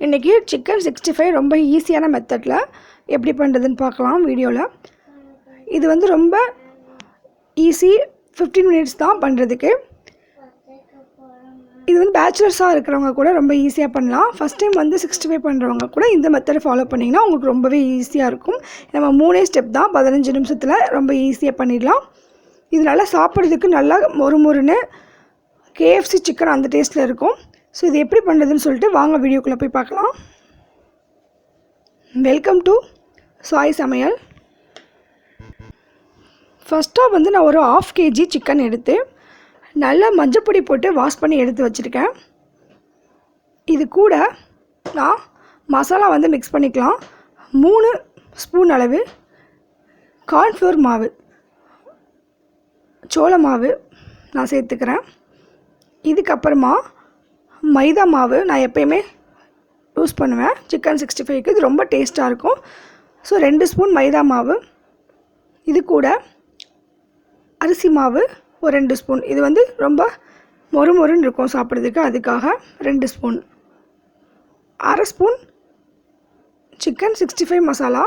இன்றைக்கி சிக்கன் 65 ரொம்ப ஈஸியான மெத்தடில் எப்படி பண்ணுறதுன்னு பார்க்கலாம் வீடியோவில். இது வந்து ரொம்ப ஈஸி, 15 மினிட்ஸ் தான் பண்ணுறதுக்கு. இது வந்து பேச்சுலர்ஸாக இருக்கிறவங்க கூட ரொம்ப ஈஸியாக பண்ணலாம். ஃபஸ்ட் டைம் வந்து 65 பண்ணுறவங்க கூட இந்த மெத்தடை ஃபாலோ பண்ணிங்கன்னா உங்களுக்கு ரொம்பவே ஈஸியாக இருக்கும். நம்ம 3 ஸ்டெப் தான், 15 நிமிஷத்தில் ரொம்ப ஈஸியாக பண்ணிடலாம். இது நல்லா சாப்பிட்றதுக்கு நல்லா மொறுமொறுன்னு KFC சிக்கன் அந்த டேஸ்ட்டில் இருக்கும். ஸோ இது எப்படி பண்ணுறதுன்னு சொல்லிட்டு வாங்க வீடியோக்குள்ளே போய் பார்க்கலாம். வெல்கம் டு ஷாய் சமையல். ஃபஸ்ட்டாக வந்து நான் ஒரு 1/2 kg சிக்கன் எடுத்து நல்லா மஞ்சப்பொடி போட்டு வாஷ் பண்ணி எடுத்து வச்சுருக்கேன். இது கூட நான் மசாலா வந்து மிக்ஸ் பண்ணிக்கலாம். 3 ஸ்பூன் அளவு கார்ன்ஃப்ளவர் மாவு, சோள மாவு நான் சேர்த்துக்கிறேன். இதுக்கப்புறமா மைதா மாவு நான் எப்பயுமே யூஸ் பண்ணுவேன் சிக்கன் 65க்கு. இது ரொம்ப டேஸ்ட்டாக இருக்கும். ஸோ 2 ஸ்பூன் மைதா மாவு. இது கூட அரிசி மாவு ஒரு 2 ஸ்பூன். இது வந்து ரொம்ப மொறுமொறுன்னு இருக்கும் சாப்பிட்றதுக்கு, அதுக்காக 2 spoon. 1/2 spoon chicken 65 masala.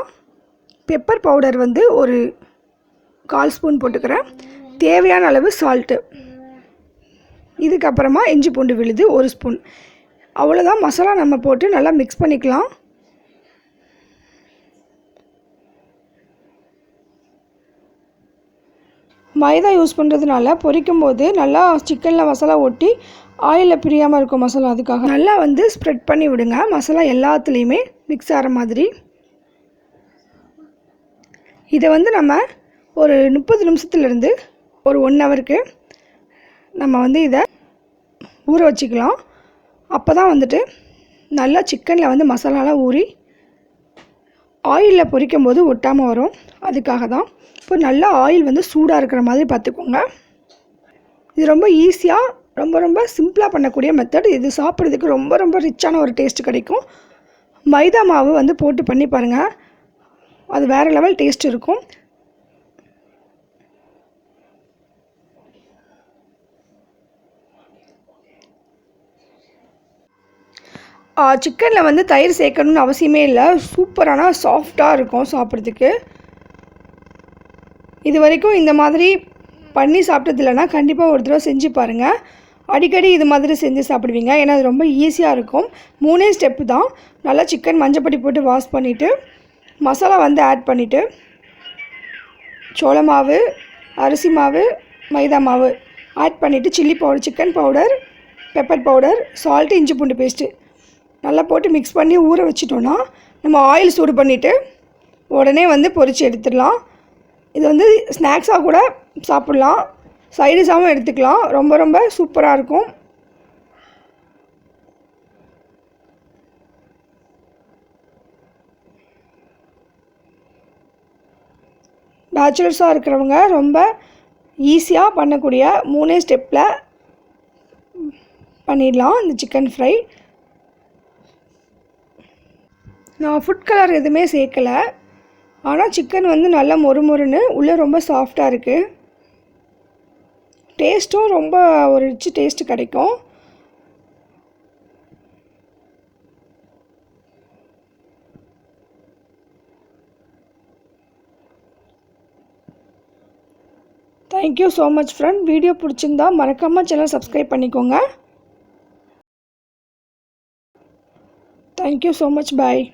Pepper powder வந்து ஒரு 1/4 ஸ்பூன் போட்டுக்கிறேன். தேவையான அளவு சால்ட்டு. இதுக்கப்புறமா இஞ்சி பூண்டு விழுது 1 ஸ்பூன். அவ்வளோதான். மசாலா நம்ம போட்டு நல்லா மிக்ஸ் பண்ணிக்கலாம். மைதா யூஸ் பண்ணுறதுனால பொரிக்கும் போது நல்லா சிக்கனில் மசாலா ஒட்டி ஆயிலில் பிரியாமல் இருக்கும் மசாலா. அதுக்காக நல்லா வந்து ஸ்ப்ரெட் பண்ணி விடுங்க, மசாலா எல்லாத்துலேயுமே மிக்ஸ் ஆகிற மாதிரி. இதை வந்து நம்ம ஒரு 30 நிமிஷத்துலேருந்து ஒரு 1 ஹவருக்கு நம்ம வந்து இதை ஊற வச்சுக்கலாம். அப்போ தான் வந்துட்டு நல்லா சிக்கனில் வந்து மசாலாலாம் ஊறி ஆயிலில் பொரிக்கும் போது ஒட்டாமல் வரும். அதுக்காக தான். இப்போ நல்லா ஆயில் வந்து சூடாக இருக்கிற மாதிரி பார்த்துக்கோங்க. இது ரொம்ப ஈஸியாக ரொம்ப சிம்பிளாக பண்ணக்கூடிய மெத்தட். இது சாப்பிட்றதுக்கு ரொம்ப ரிச்சான ஒரு டேஸ்ட் கிடைக்கும். மைதா மாவு வந்து போட்டு பண்ணி பாருங்கள், அது வேறு லெவல் டேஸ்ட் இருக்கும். சிக்கனில் வந்து தயிர் சேர்க்கணுன்னு அவசியமே இல்லை. சூப்பரான சாஃப்டாக இருக்கும் சாப்பிட்றதுக்கு. இது வரைக்கும் இந்த மாதிரி பண்ணி சாப்பிட்டது இல்லைன்னா கண்டிப்பாக ஒரு தடவை செஞ்சு பாருங்கள். அடிக்கடி இது மாதிரி செஞ்சு சாப்பிடுவீங்க. ஏன்னா அது ரொம்ப ஈஸியாக இருக்கும். 3 ஸ்டெப்பு தான். நல்லா சிக்கன் மஞ்சப்பொடி போட்டு வாஷ் பண்ணிவிட்டு மசாலா வந்து ஆட் பண்ணிவிட்டு சோள மாவு, அரிசி மாவு, மைதா மாவு ஆட் பண்ணிவிட்டு chilli powder, chicken powder, pepper powder, salt, இஞ்சி பூண்டு பேஸ்ட்டு நல்லா போட்டு மிக்ஸ் பண்ணி ஊற வச்சிட்டோன்னா நம்ம ஆயில் சூடு பண்ணிவிட்டு உடனே வந்து பொரித்து எடுத்துடலாம். இது வந்து ஸ்நாக்ஸாக கூட சாப்பிட்லாம், சைடிஷாகவும் எடுத்துக்கலாம். ரொம்ப சூப்பராக இருக்கும். பேச்சுலர்ஸாக இருக்கிறவங்க ரொம்ப ஈஸியாக பண்ணக்கூடிய 3 ஸ்டெப்பில் பண்ணிடலாம் இந்த சிக்கன் ஃப்ரை. நான் ஃபுட் கலர் எதுவுமே சேர்க்கலை. ஆனால் சிக்கன் வந்து நல்லா மொறுமொறுன்னு உள்ளே ரொம்ப சாஃப்டாக இருக்குது. டேஸ்ட்டும் ரொம்ப ஒரு ரிச் டேஸ்ட்டு கிடைக்கும். Thank you so much friend. Video பிடிச்சிருந்தா மறக்காமல் சேனல் சப்ஸ்கிரைப் பண்ணிக்கோங்க. Thank you so much. பாய்.